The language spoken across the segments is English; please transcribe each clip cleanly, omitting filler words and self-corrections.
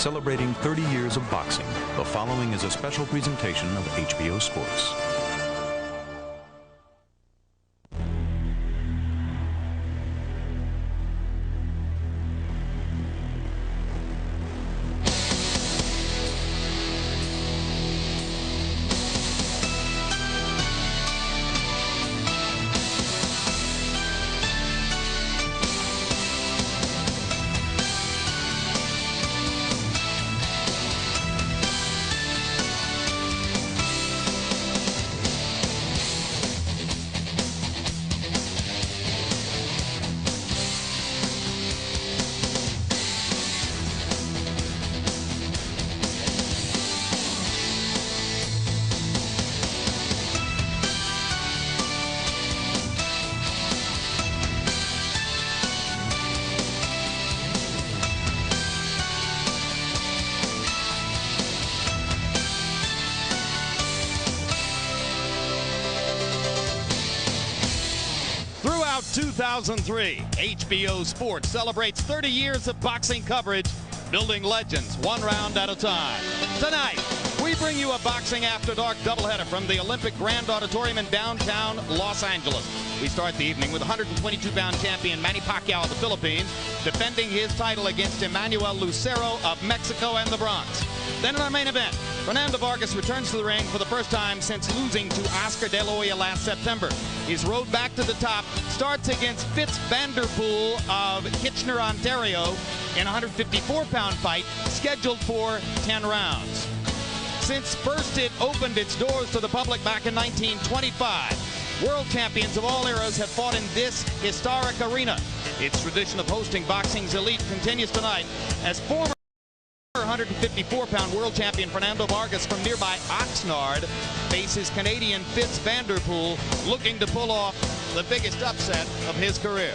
celebrating 30 years of boxing. The following is a special presentation of HBO Sports. Throughout 2003, HBO Sports celebrates 30 years of boxing coverage, building legends one round at a time. Tonight, we bring you a Boxing After Dark doubleheader from the Olympic Grand Auditorium in downtown Los Angeles. We start the evening with 122-pound champion Manny Pacquiao of the Philippines defending his title against Emmanuel Lucero of Mexico and the Bronx. Then in our main event, Fernando Vargas returns to the ring for the first time since losing to Oscar De La Hoya last September. His road back to the top starts against Fitz Vanderpool of Kitchener, Ontario in a 154-pound fight scheduled for 10 rounds. Since first it opened its doors to the public back in 1925, world champions of all eras have fought in this historic arena. Its tradition of hosting boxing's elite continues tonight as former 154-pound world champion Fernando Vargas from nearby Oxnard faces Canadian Fitz Vanderpool, looking to pull off the biggest upset of his career.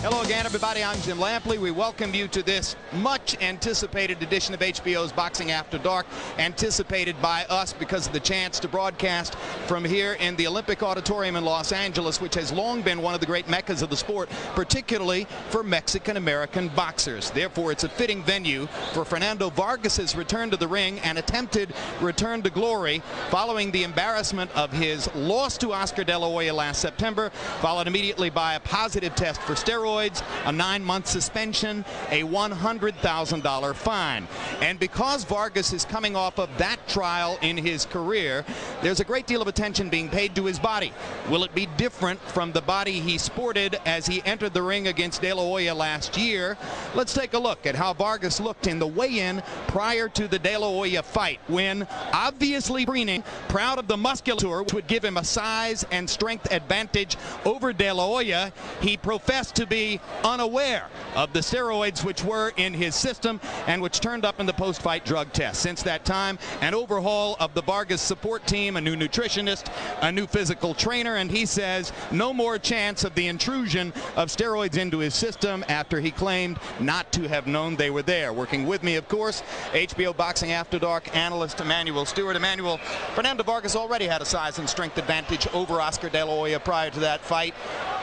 Hello again, everybody. I'm Jim Lampley. We welcome you to this much anticipated edition of HBO's Boxing After Dark, anticipated by us because of the chance to broadcast from here in the Olympic Auditorium in Los Angeles, which has long been one of the great meccas of the sport, particularly for Mexican-American boxers. Therefore, it's a fitting venue for Fernando Vargas's return to the ring and attempted return to glory following the embarrassment of his loss to Oscar De La Hoya last September, followed immediately by a positive test for steroids, a 9-month suspension, a $100,000 fine. And because Vargas is coming off of that trial in his career, there's a great deal of attention being paid to his body. Will it be different from the body he sported as he entered the ring against De La Hoya last year? Let's take a look at how Vargas looked in the weigh-in prior to the De La Hoya fight, when, obviously preening, proud of the musculature which would give him a size and strength advantage over De La Hoya, he professed to be unaware of the steroids which were in his system and which turned up in the post-fight drug test. Since that time, an overhaul of the Vargas support team, a new nutritionist, a new physical trainer, and he says no more chance of the intrusion of steroids into his system after he claimed not to have known they were there. Working with me, of course, HBO Boxing After Dark analyst Emmanuel Stewart. Emmanuel, Fernando Vargas already had a size and strength advantage over Oscar De La Hoya prior to that fight.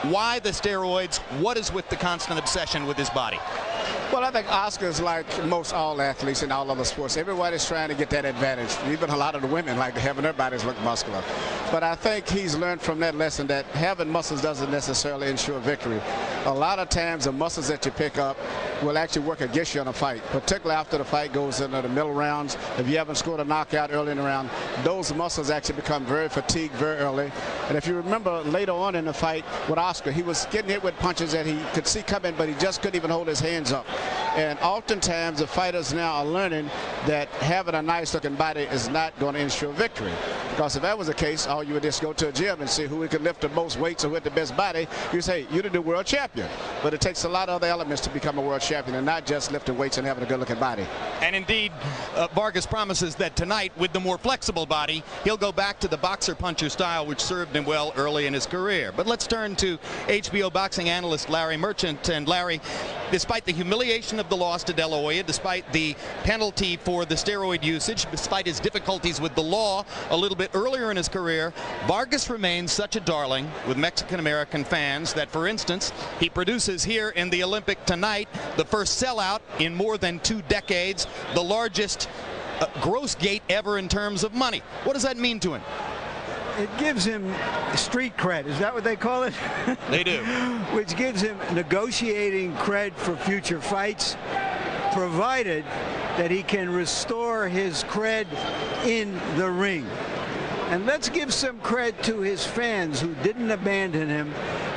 Why the steroids? What is with the constant obsession with his body? Well, I think Oscar's like most all athletes in all other sports. Everybody's trying to get that advantage. Even a lot of the women like having their bodies look muscular. But I think he's learned from that lesson that having muscles doesn't necessarily ensure victory. A lot of times the muscles that you pick up will actually work against you in a fight, particularly after the fight goes into the middle rounds. If you haven't scored a knockout early in the round, those muscles actually become very fatigued very early. And if you remember later on in the fight with Oscar, he was getting hit with punches that he could see coming, but he just couldn't even hold his hands up. And oftentimes the fighters now are learning that having a nice looking body is not going to ensure victory. Because if that was the case, all you would just go to a gym and see who could lift the most weights or with the best body. You say, you're the new world champion. But it takes a lot of other elements to become a world champion and not just lifting weights and having a good looking body. And indeed, Vargas promises that tonight, with the more flexible body, he'll go back to the boxer-puncher style, which served him well early in his career. But let's turn to HBO boxing analyst Larry Merchant. And Larry, despite the humiliation of the loss to De La Hoya, despite the penalty for the steroid usage, despite his difficulties with the law a little bit bit earlier in his career, Vargas remains such a darling with Mexican-American fans that, for instance, he produces here in the Olympic tonight the first sellout in more than 2 decades, the largest gross gate ever in terms of money. What does that mean to him? It gives him street cred. Is that what they call it? They do. Which gives him negotiating cred for future fights, provided that he can restore his cred in the ring. And let's give some cred to his fans who didn't abandon him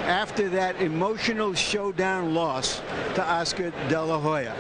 after that emotional showdown loss to Oscar De La Hoya.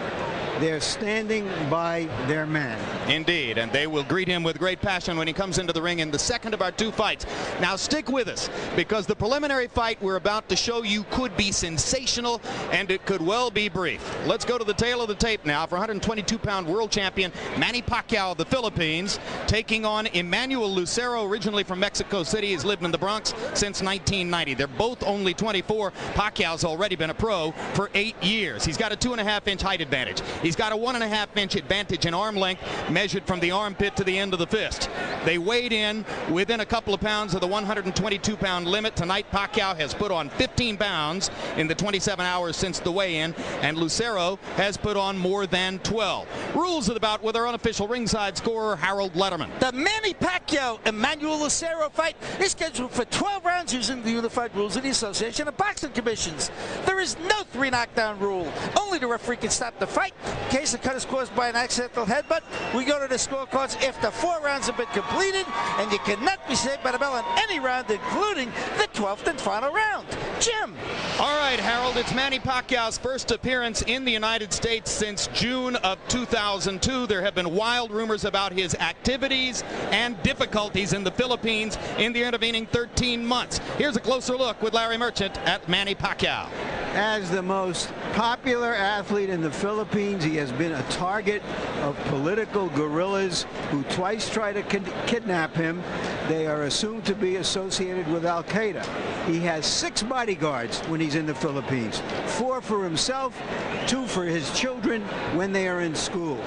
They're standing by their man. Indeed, and they will greet him with great passion when he comes into the ring in the second of our 2 fights. Now stick with us, because the preliminary fight we're about to show you could be sensational, and it could well be brief. Let's go to the tail of the tape now for 122-pound world champion Manny Pacquiao of the Philippines, taking on Emmanuel Lucero, originally from Mexico City. He's lived in the Bronx since 1990. They're both only 24. Pacquiao's already been a pro for 8 years. He's got a 2.5-inch height advantage. He's got a 1.5-inch advantage in arm length, measured from the armpit to the end of the fist. They weighed in within a couple of pounds of the 122-pound limit. Tonight, Pacquiao has put on 15 pounds in the 27 hours since the weigh-in, and Lucero has put on more than 12. Rules of the bout with our unofficial ringside scorer, Harold Letterman. The Manny Pacquiao Emmanuel Lucero fight is scheduled for 12 rounds using the unified rules of the Association of Boxing Commissions. There is no 3 knockdown rule. Only the referee can stop the fight in case the cut is caused by an accidental headbutt. We go to the scorecards after 4 rounds have been completed, and you cannot be saved by the bell in any round, including the 12th and final round. Jim. All right, Harold, it's Manny Pacquiao's first appearance in the United States since June of 2002. There have been wild rumors about his activities and difficulties in the Philippines in the intervening 13 months. Here's a closer look with Larry Merchant at Manny Pacquiao. As the most popular athlete in the Philippines, he has been a target of political guerrillas who twice try to kidnap him. They are assumed to be associated with Al-Qaeda. He has 6 bodyguards when he's in the Philippines, 4 for himself, 2 for his children when they are in school.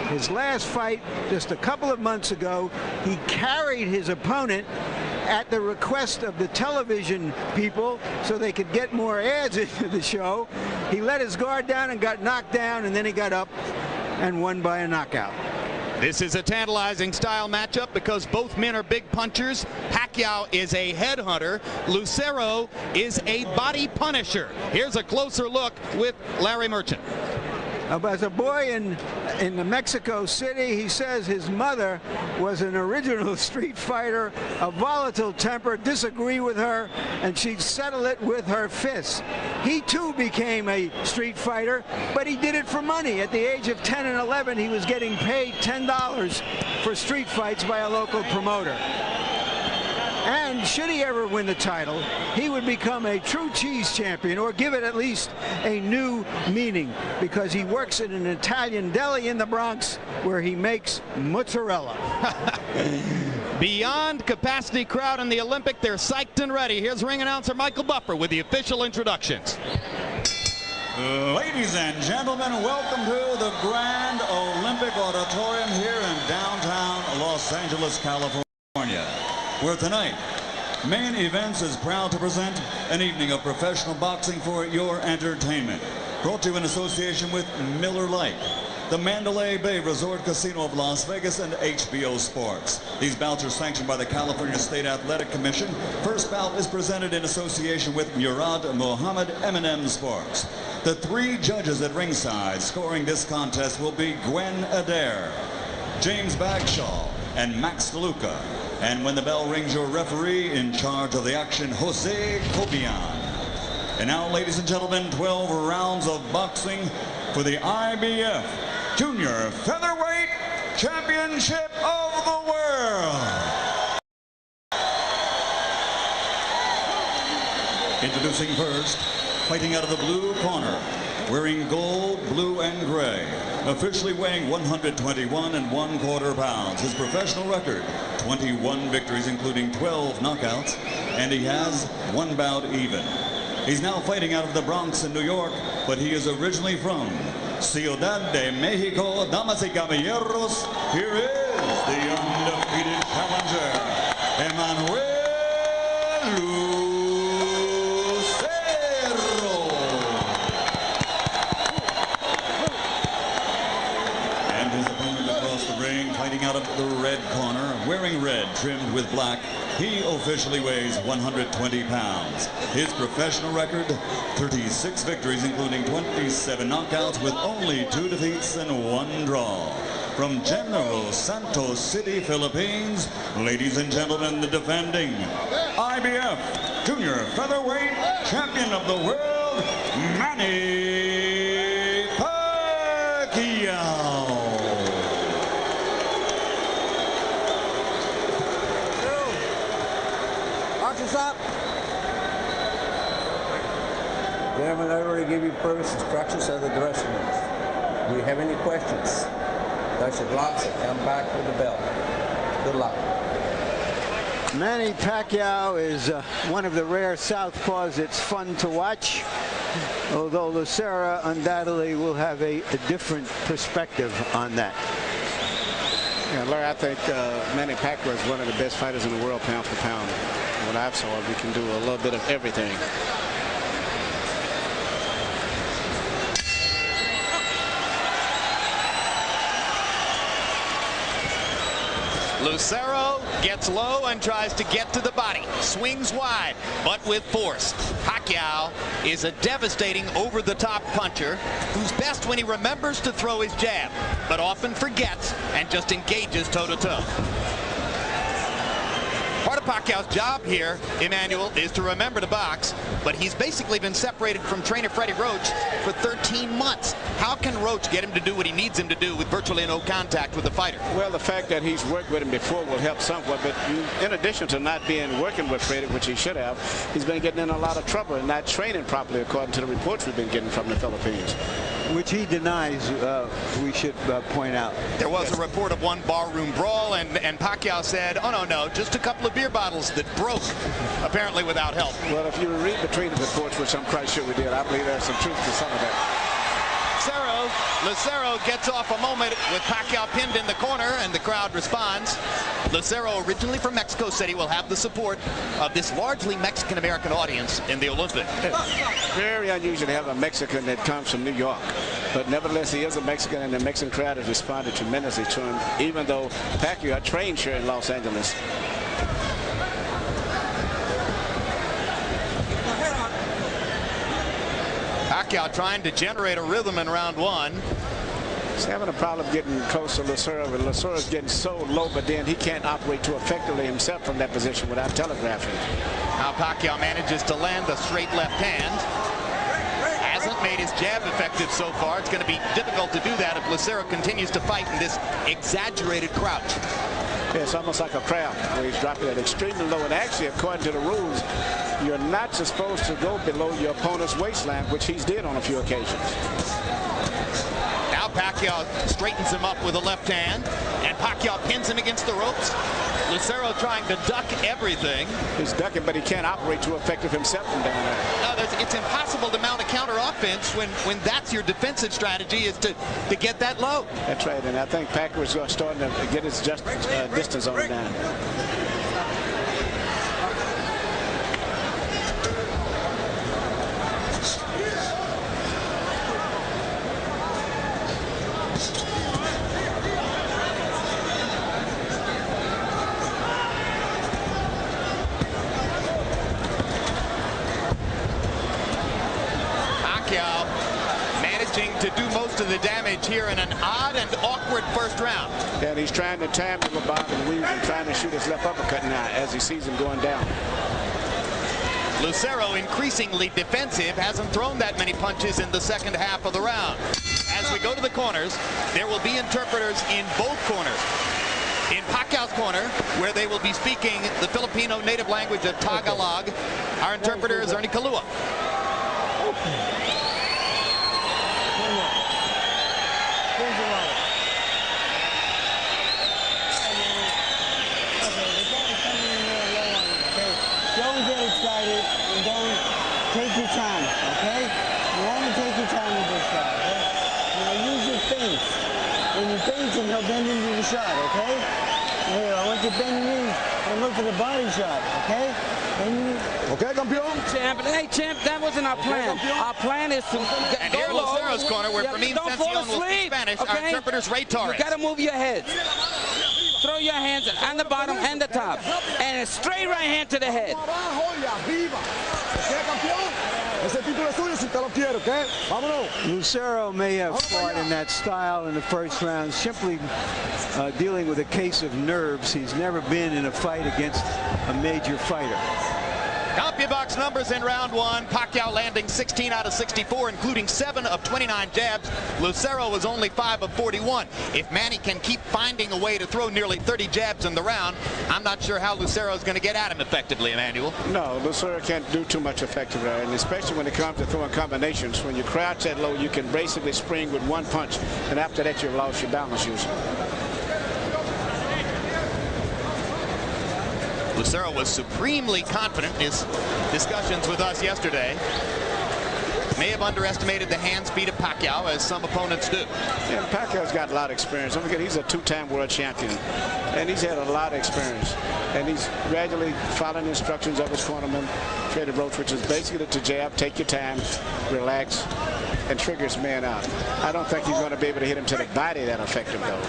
His last fight, just a couple of months ago, he carried his opponent at the request of the television people so they could get more ads into the show. He let his guard down and got knocked down, and then he got up and won by a knockout. This is a tantalizing style matchup because both men are big punchers. Pacquiao is a headhunter. Lucero is a body punisher. Here's a closer look with Larry Merchant. As a boy in Mexico City, he says his mother was an original street fighter, a volatile temper, disagree with her, and she'd settle it with her fists. He too became a street fighter, but he did it for money. At the age of 10 and 11, he was getting paid $10 for street fights by a local promoter. And should he ever win the title, he would become a true cheese champion, or give it at least a new meaning, because he works in an Italian deli in the Bronx where he makes mozzarella. Beyond capacity crowd in the Olympic, they're psyched and ready. Here's ring announcer Michael Buffer with the official introductions. Ladies and gentlemen, welcome to the Grand Olympic Auditorium here in downtown Los Angeles, California, where tonight Main Events is proud to present an evening of professional boxing for your entertainment. Brought to you in association with Miller Lite, the Mandalay Bay Resort Casino of Las Vegas, and HBO Sports. These bouts are sanctioned by the California State Athletic Commission. First bout is presented in association with Murad Mohammed M&M Sports. The 3 judges at ringside scoring this contest will be Gwen Adair, James Bagshaw, and Max DeLuca. And when the bell rings, your referee in charge of the action, Jose Cobian. And now, ladies and gentlemen, 12 rounds of boxing for the IBF Junior Featherweight Championship of the World. Introducing first, fighting out of the blue corner, wearing gold, blue, and gray, officially weighing 121 1/4 pounds. His professional record, 21 victories, including 12 knockouts, and he has 1 bout even. He's now fighting out of the Bronx in New York, but he is originally from Ciudad de Mexico. Damas y caballeros, here is the undefeated challenger, Lucero. And his opponent across the ring, fighting out of the red corner, wearing red trimmed with black. He officially weighs 120 pounds. His professional record, 36 victories, including 27 knockouts, with only 2 defeats and 1 draw. From General Santos City, Philippines, ladies and gentlemen, the defending IBF Junior Featherweight Champion of the World, Manny Pacquiao. Up. Gentlemen, I already gave you previous instructions of the dressing room. Do you have any questions? Touch your gloves and come back with the belt. Good luck. Manny Pacquiao is one of the rare southpaws it's fun to watch, although Lucero undoubtedly will have a different perspective on that. Yeah, Larry, I think Manny Pacquiao is one of the best fighters in the world, pound for pound. What I've saw, we can do a little bit of everything. Lucero gets low and tries to get to the body. Swings wide, but with force. Pacquiao is a devastating over-the-top puncher who's best when he remembers to throw his jab, but often forgets and just engages toe-to-toe. Part of Pacquiao's job here, Emmanuel, is to remember to box, but he's basically been separated from trainer Freddie Roach for 13 months. How can Roach get him to do what he needs him to do with virtually no contact with the fighter? Well, the fact that he's worked with him before will help somewhat, but in addition to not working with Freddie, which he should have, he's been getting in a lot of trouble and not training properly, according to the reports we've been getting from the Philippines. Which he denies, we should point out. There was a report of one barroom brawl, and Pacquiao said, oh, no, just a couple of beer bottles that broke, apparently without help. Well, if you read between the reports, which I'm quite sure we did, I believe there's some truth to some of that. Lucero gets off a moment with Pacquiao pinned in the corner, and the crowd responds. Lucero, originally from Mexico City, will have the support of this largely Mexican-American audience in the Olympics. Very unusual to have a Mexican that comes from New York. But nevertheless, he is a Mexican, and the Mexican crowd has responded tremendously to him, even though Pacquiao trained here in Los Angeles. Pacquiao trying to generate a rhythm in round one. He's having a problem getting close to Lucero, but Lucero's getting so low, but then he can't operate too effectively himself from that position without telegraphing. Now Pacquiao manages to land a straight left hand. Hasn't made his jab effective so far. It's going to be difficult to do that if Lucero continues to fight in this exaggerated crouch. Yeah, it's almost like a crab where he's dropping it extremely low. And actually, according to the rules, you're not supposed to go below your opponent's waistline, which he's did on a few occasions. Now Pacquiao straightens him up with a left hand, and Pacquiao pins him against the ropes. Lucero trying to duck everything. He's ducking, but he can't operate too effective himself from down there. It's impossible to mount a counter offense when that's your defensive strategy, is to get that low. That's right, and I think Pacquiao's starting to get his distance on it now. To do most of the damage here in an odd and awkward first round. And he's trying to time the bob and weave and trying to shoot his left uppercut now as he sees him going down. Lucero, increasingly defensive, hasn't thrown that many punches in the second half of the round. As we go to the corners, there will be interpreters in both corners. In Pacquiao's corner, where they will be speaking the Filipino native language of Tagalog, our interpreter is Ernie Kalua. Take your time, okay? You want to take your time with this shot, okay? Now use your feints. When you feint him, he'll bend into the shot, okay? Here, I want you to bend your knees and look for the body shot, okay? Bend your knees. Okay, campeón. Champ, hey, champ, that wasn't our plan. Our plan is to and here in Lucero's corner, where Fermin Sencion will speak Spanish, our interpreter's Ray Torres. You got to move your head. Throw your hands on the bottom and the top. And a straight right hand to the head. Lucero may have fought in that style in the first round, simply dealing with a case of nerves. He's never been in a fight against a major fighter. CompuBox numbers in round one. Pacquiao landing 16 out of 64, including 7 of 29 jabs. Lucero was only 5 of 41. If Manny can keep finding a way to throw nearly 30 jabs in the round, I'm not sure how Lucero is going to get at him effectively, Emmanuel. No, Lucero can't do too much effectively, and especially when it comes to throwing combinations. When you crouch that low, you can basically spring with one punch, and after that, you've lost your balance usually. Lucero was supremely confident in his discussions with us yesterday. May have underestimated the hand speed of Pacquiao, as some opponents do. Yeah, Pacquiao's got a lot of experience. Don't forget, he's a 2-time world champion, and he's had a lot of experience. And he's gradually following the instructions of his cornerman, Freddie Roach, which is basically to jab, take your time, relax, and trigger his man out. I don't think he's going to be able to hit him to the body that effective, though.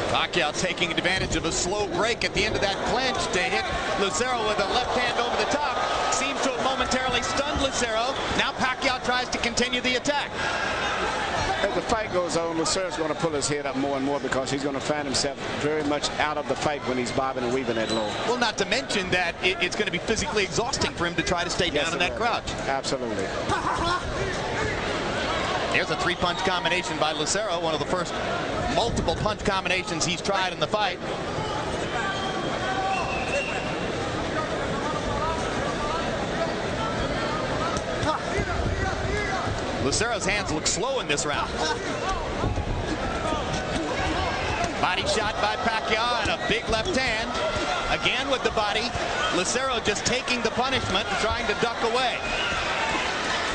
Pacquiao taking advantage of a slow break at the end of that clinch to hit Lucero with a left hand over the top. Seems to have momentarily stunned Lucero. Now Pacquiao tries to continue the attack. As the fight goes on, Lucero's going to pull his head up more and more because he's going to find himself very much out of the fight when he's bobbing and weaving that low. Well, not to mention that it's going to be physically exhausting for him to try to stay down in that crouch. Absolutely. There's a 3-punch combination by Lucero, one of the first multiple punch combinations he's tried in the fight. Lucero's hands look slow in this round. Body shot by Pacquiao and a big left hand. Again with the body. Lucero just taking the punishment and trying to duck away.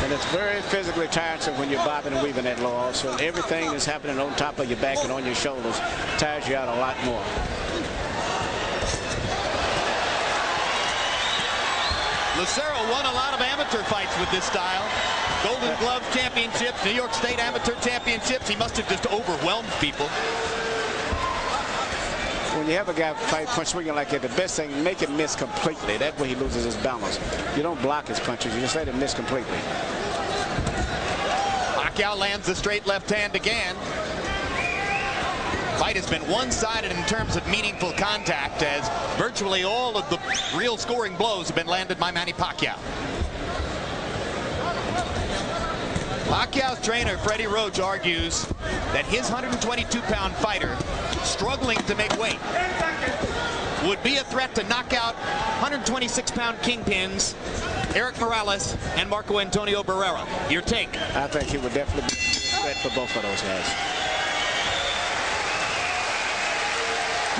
And it's very physically tiresome when you're bobbing and weaving that low also. Everything that's happening on top of your back and on your shoulders tires you out a lot more. Lucero won a lot of amateur fights with this style. Golden Glove championships, New York State amateur championships. He must have just overwhelmed people. When you have a guy fight punch swinging like that, the best thing, make him miss completely. That way he loses his balance. You don't block his punches. You just let him miss completely. Pacquiao lands the straight left hand again. Fight has been one-sided in terms of meaningful contact, as virtually all of the real scoring blows have been landed by Manny Pacquiao. Pacquiao's trainer, Freddie Roach, argues that his 122-pound fighter, struggling to make weight, would be a threat to knock out 126-pound kingpins Eric Morales and Marco Antonio Barrera. Your take? I think he would definitely be a threat for both of those guys.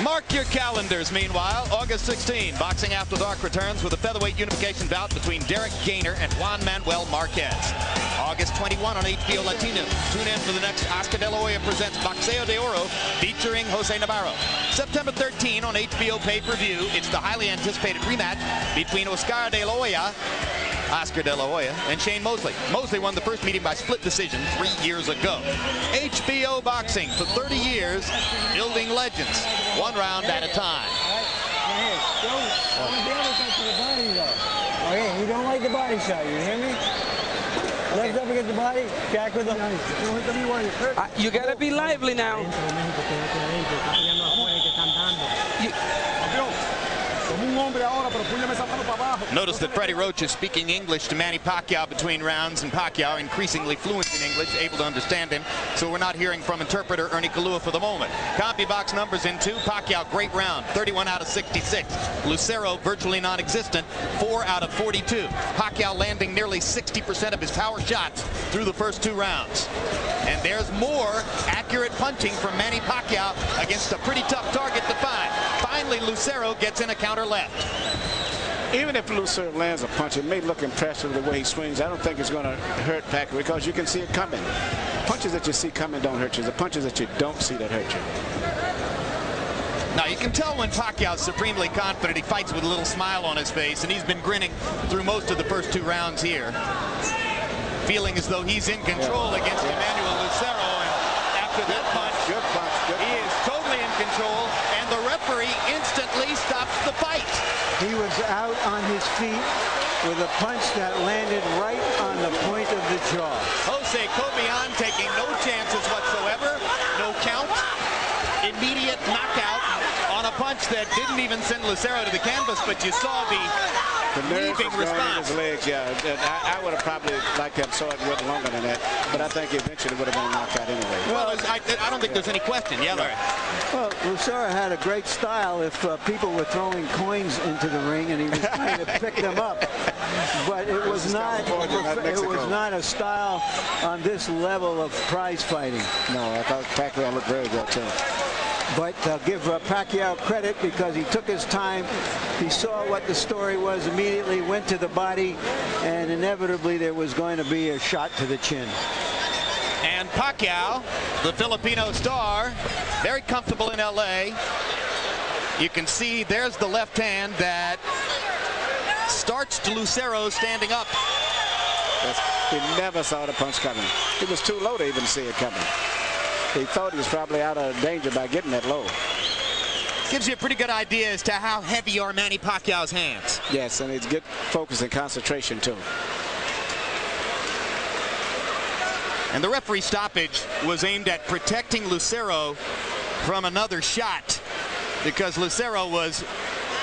Mark your calendars. Meanwhile, August 16, Boxing After Dark returns with a featherweight unification bout between Derek Gainer and Juan Manuel Marquez. August 21 on HBO Latino. Tune in for the next Oscar De La Hoya presents Boxeo de Oro featuring Jose Navarro. September 13 on HBO pay-per-view, it's the highly anticipated rematch between Oscar De La Hoya, Oscar De La Hoya, and Shane Mosley. Mosley won the first meeting by split decision 3 years ago. HBO Boxing for 30 years, building legends, one round at a time. Okay, you don't like the body shot, you hear me? Left up against the body, back with the... You gotta be lively now. Notice that Freddie Roach is speaking English to Manny Pacquiao between rounds, and Pacquiao increasingly fluent in English, able to understand him, so we're not hearing from interpreter Ernie Kalua for the moment. CompuBox numbers in 2. Pacquiao, great round, 31 out of 66. Lucero, virtually non-existent, 4 out of 42. Pacquiao landing nearly 60% of his power shots through the first 2 rounds. And there's more accurate punching from Manny Pacquiao against a pretty tough target to find. Finally, Lucero gets in a counter left. Even if Lucero lands a punch, it may look impressive the way he swings. I don't think it's going to hurt Pacquiao because you can see it coming. Punches that you see coming don't hurt you. The punches that you don't see that hurt you. Now, you can tell when Pacquiao's supremely confident, he fights with a little smile on his face, and he's been grinning through most of the first 2 rounds here, feeling as though he's in control against Emmanuel Lucero. And after that punch, he is totally in control, and the referee instantly stops the fight. He was out on his feet with a punch that landed right on the point of the jaw. Jose Cobian taking no chances whatsoever, no count, immediate knockout on a punch that didn't even send Lucero to the canvas, but you saw the leaping response. His legs, yeah. I would have probably liked to have saw it a little longer than that, but I think eventually would have been a knockout anyway. Well, I don't think there's any question. Yeah, Larry. Well, Lucero had a great style if people were throwing coins into the ring and he was trying to pick them up. But it was not a style on this level of prize fighting. No, I thought Pacquiao looked very good too. But I'll give Pacquiao credit because he took his time. He saw what the story was, immediately went to the body, and inevitably there was going to be a shot to the chin. And Pacquiao, the Filipino star, very comfortable in L.A. You can see there's the left hand that starts to Lucero standing up. He never saw the punch coming. It was too low to even see it coming. He thought he was probably out of danger by getting that low. Gives you a pretty good idea as to how heavy are Manny Pacquiao's hands. Yes, and it's good focus and concentration too. And the referee stoppage was aimed at protecting Lucero from another shot because Lucero was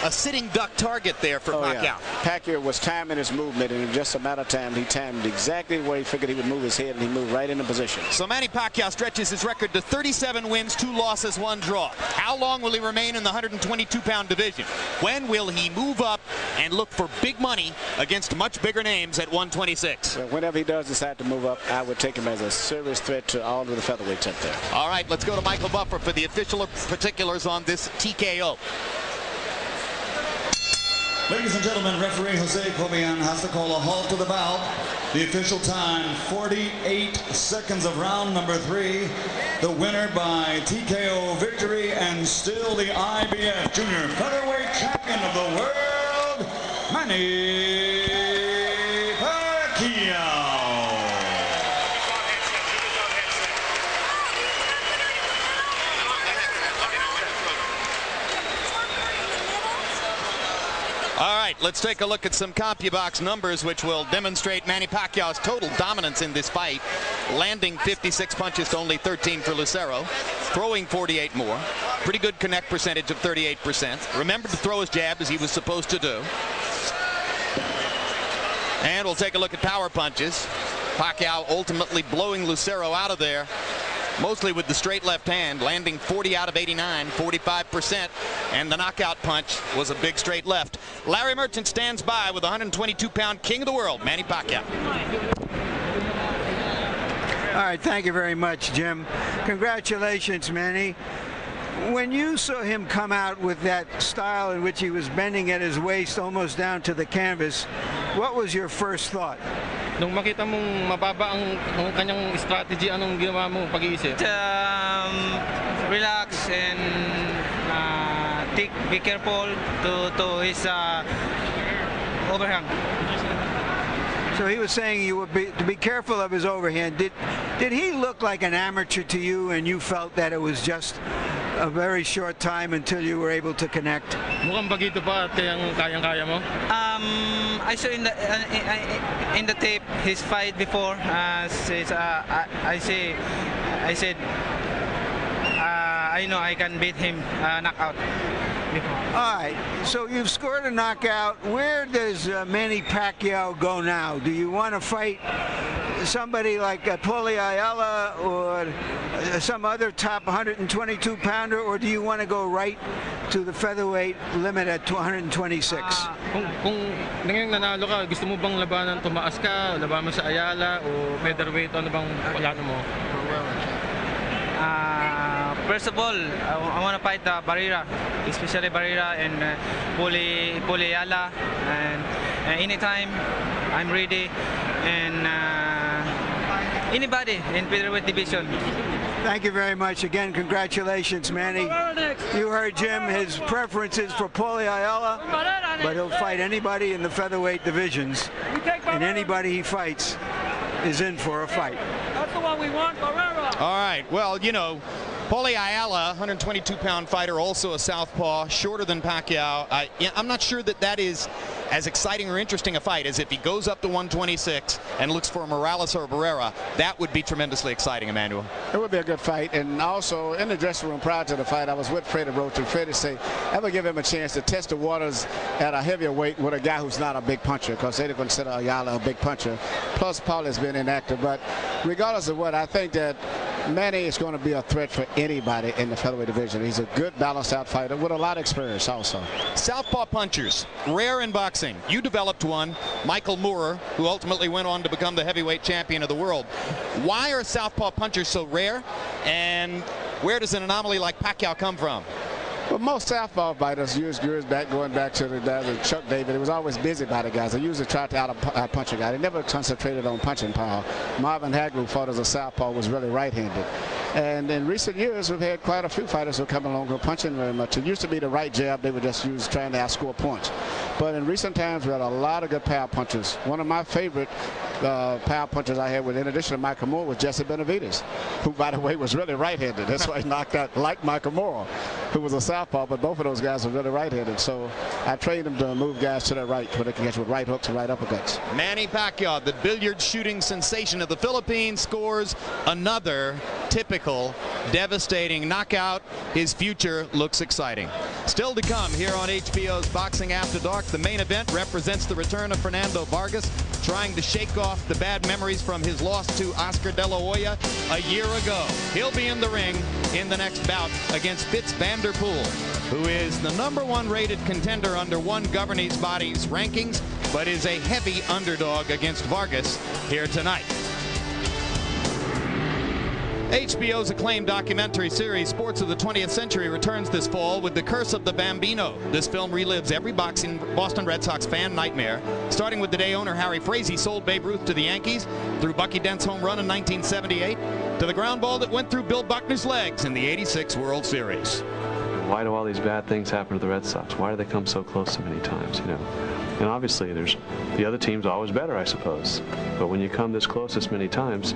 a sitting duck target there for Pacquiao. Yeah. Pacquiao was timing his movement, and in just a matter of time, he timed exactly where he figured he would move his head, and he moved right into position. So Manny Pacquiao stretches his record to 37 wins, 2 losses, 1 draw. How long will he remain in the 122-pound division? When will he move up and look for big money against much bigger names at 126? Well, whenever he does decide to move up, I would take him as a serious threat to all of the featherweights up there. All right, let's go to Michael Buffer for the official particulars on this TKO. Ladies and gentlemen, referee Jose Cobian has to call a halt to the bout. The official time, 48 seconds of round number 3. The winner by TKO victory and still the IBF Junior Featherweight Champion of the world, Manny Pacquiao. All right, let's take a look at some CompuBox numbers which will demonstrate Manny Pacquiao's total dominance in this fight. Landing 56 punches to only 13 for Lucero. Throwing 48 more. Pretty good connect percentage of 38%. Remembered to throw his jab as he was supposed to do. And we'll take a look at power punches. Pacquiao ultimately blowing Lucero out of there, mostly with the straight left hand, landing 40 out of 89, 45%, and the knockout punch was a big straight left. Larry Merchant stands by with 122-pound king of the world, Manny Pacquiao. All right, thank you very much, Jim. Congratulations, Manny. When you saw him come out with that style in which he was bending at his waist almost down to the canvas, what was your first thought? Nung makita mong mababa ang kanyang strategy, anong ginawa mo pag-iisip? Relax and be careful to his overhand. So he was saying you would to be careful of his overhand. Did he look like an amateur to you, and you felt that it was just a very short time until you were able to connect? Mukhang bagito pa at yung kayang-kaya mo? I saw in the tape his fight before. I said I know I can beat him knockout before. All right, so you've scored a knockout. Where does Manny Pacquiao go now? Do you want to fight somebody like Paulie Ayala or some other top 122-pounder, or do you want to go right to the featherweight limit at 126? Kung ngayon nanalo ka, gusto mo bang labanan, tumaas ka, labanan mo sa Ayala o featherweight, ano bang plano mo? First of all, I want to fight Barrera, especially Barrera and Paulie Ayala, and anytime I'm ready, and anybody in featherweight division. Thank you very much. Again, congratulations, Manny. You heard Jim. His preference is for Paulie Ayala, but he'll fight anybody in the featherweight divisions, and anybody he fights is in for a fight. That's the one we want, Barrera. All right. Well, you know, Paulie Ayala, 122-pound fighter, also a southpaw, shorter than Pacquiao. I'm not sure that that is as exciting or interesting a fight as if he goes up to 126 and looks for Morales or Barrera. That would be tremendously exciting, Emmanuel. It would be a good fight. And also, in the dressing room prior to the fight, I was with Freddie Roach, and Freddie said, ever give him a chance to test the waters at a heavier weight with a guy who's not a big puncher, because they consider Ayala a big puncher. Plus, Paul has been inactive. But regardless of what, I think that Manny is going to be a threat for anybody in the featherweight division. He's a good, balanced out fighter with a lot of experience also. Southpaw punchers, rare in boxing. You developed one, Michael Moorer, who ultimately went on to become the heavyweight champion of the world. Why are southpaw punchers so rare, and where does an anomaly like Pacquiao come from? Well, most southpaw fighters years back, going back to the Chuck David, it was always busy by the guys. They usually tried to out-punch a guy. They never concentrated on punching power. Marvin Hagler, who fought as a southpaw, was really right-handed. And in recent years, we've had quite a few fighters who come along who are punching very much. It used to be the right jab. They would just use trying to outscore points. But in recent times, we had a lot of good power punchers. One of my favorite power punchers I had, in addition to Michael Moore, was Jesse Benavidez, who, by the way, was really right-handed. That's why he knocked out, like Michael Moore, who was a southpaw, but both of those guys were really right-handed. So I trained them to move guys to their right, where they can catch with right hooks and right uppercuts. Manny Pacquiao, the billiard shooting sensation of the Philippines, scores another typical devastating knockout. His future looks exciting. Still to come here on HBO's Boxing After Dark. The main event represents the return of Fernando Vargas, trying to shake off the bad memories from his loss to Oscar De La Hoya a year ago. He'll be in the ring in the next bout against Fitz van der Poel, who is the #1 rated contender under one governing body's rankings, but is a heavy underdog against Vargas here tonight. HBO's acclaimed documentary series Sports of the 20th Century returns this fall with The Curse of the Bambino. This film relives every Boston Red Sox fan nightmare, starting with the day owner Harry Frazee sold Babe Ruth to the Yankees, through Bucky Dent's home run in 1978, to the ground ball that went through Bill Buckner's legs in the '86 World Series. Why do all these bad things happen to the Red Sox? Why do they come so close so many times, you know? And obviously, the other team's always better, I suppose. But when you come this close this many times,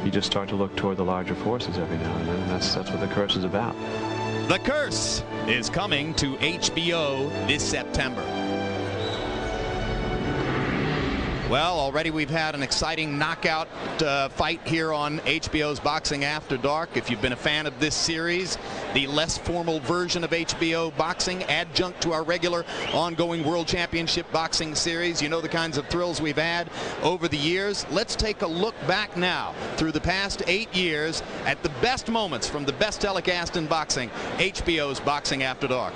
you just start to look toward the larger forces every now and then, and that's what The Curse is about. The Curse is coming to HBO this September. Well, already we've had an exciting knockout fight here on HBO's Boxing After Dark. If you've been a fan of this series, the less formal version of HBO boxing, adjunct to our regular ongoing World Championship boxing series, you know the kinds of thrills we've had over the years. Let's take a look back now through the past 8 years at the best moments from the best telecast in boxing, HBO's Boxing After Dark.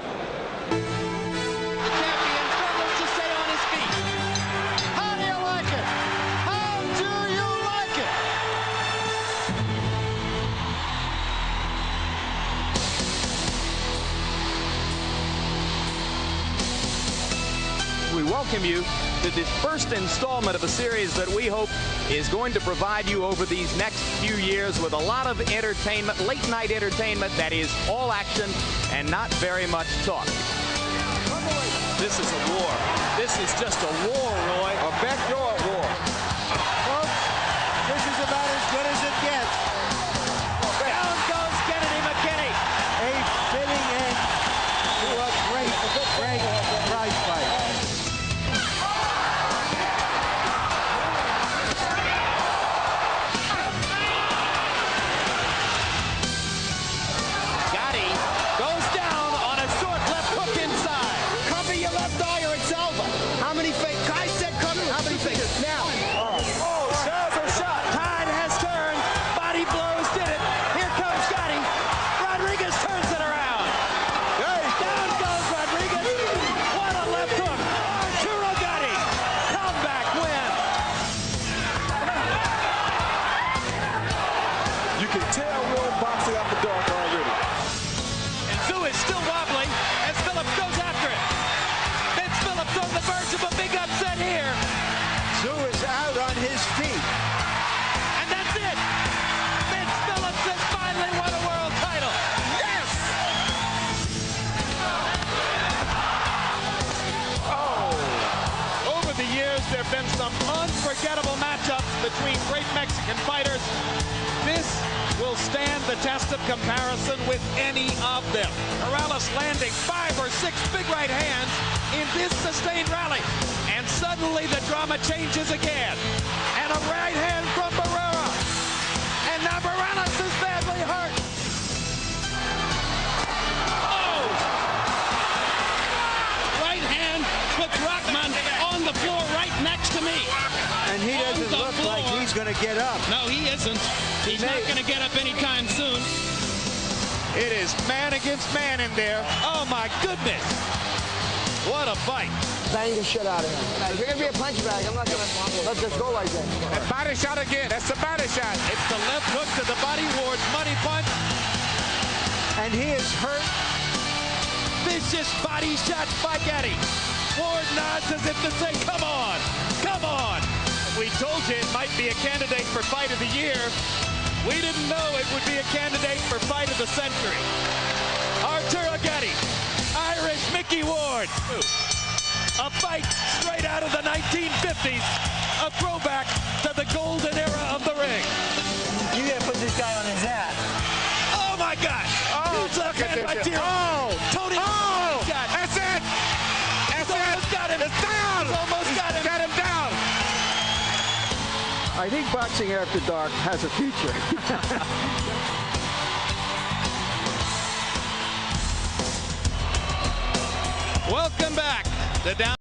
We welcome you to this first installment of a series that we hope is going to provide you over these next few years with a lot of entertainment, late night entertainment that is all action and not very much talk. This is a war. This is just a war, Roy. A backyard war. Folks, this is about as good as it gets. Down goes Kennedy McKinney. A fitting end to a great prize fight. Cover your left eye or it's over. How many fingers? Kai said cover. How many fingers? Now, some unforgettable matchups between great Mexican fighters. This will stand the test of comparison with any of them. Morales landing 5 or 6 big right hands in this sustained rally. And suddenly the drama changes again. And a right hand from Barrera. And now Morales is badly hurt. Oh! Right hand puts Rockman on the floor right next to me. And he doesn't look like he's going to get up. No, he isn't. He's not going to get up anytime soon. It is man against man in there. Oh, my goodness. What a fight. Bang the shit out of him. If you're going to be a punch bag, I'm not going to let this go like that. That body shot again. That's the body shot. It's the left hook to the body, Ward's money punch. And he is hurt. Vicious body shots by Getty. Ward nods as if to say, come on, come on. We told you it might be a candidate for fight of the year. We didn't know it would be a candidate for fight of the century. Arturo Getty, Irish Mickey Ward. A fight straight out of the 1950s. A throwback to the golden era of the ring. You got to put this guy on his ass. Oh, my God. Oh, huge left hand by Tiro. Oh, Tony. Oh, got it. That's it. That's He's almost it. got him. It's down. He's almost got him. Got him down. I think Boxing After Dark has a future. Welcome back to Down.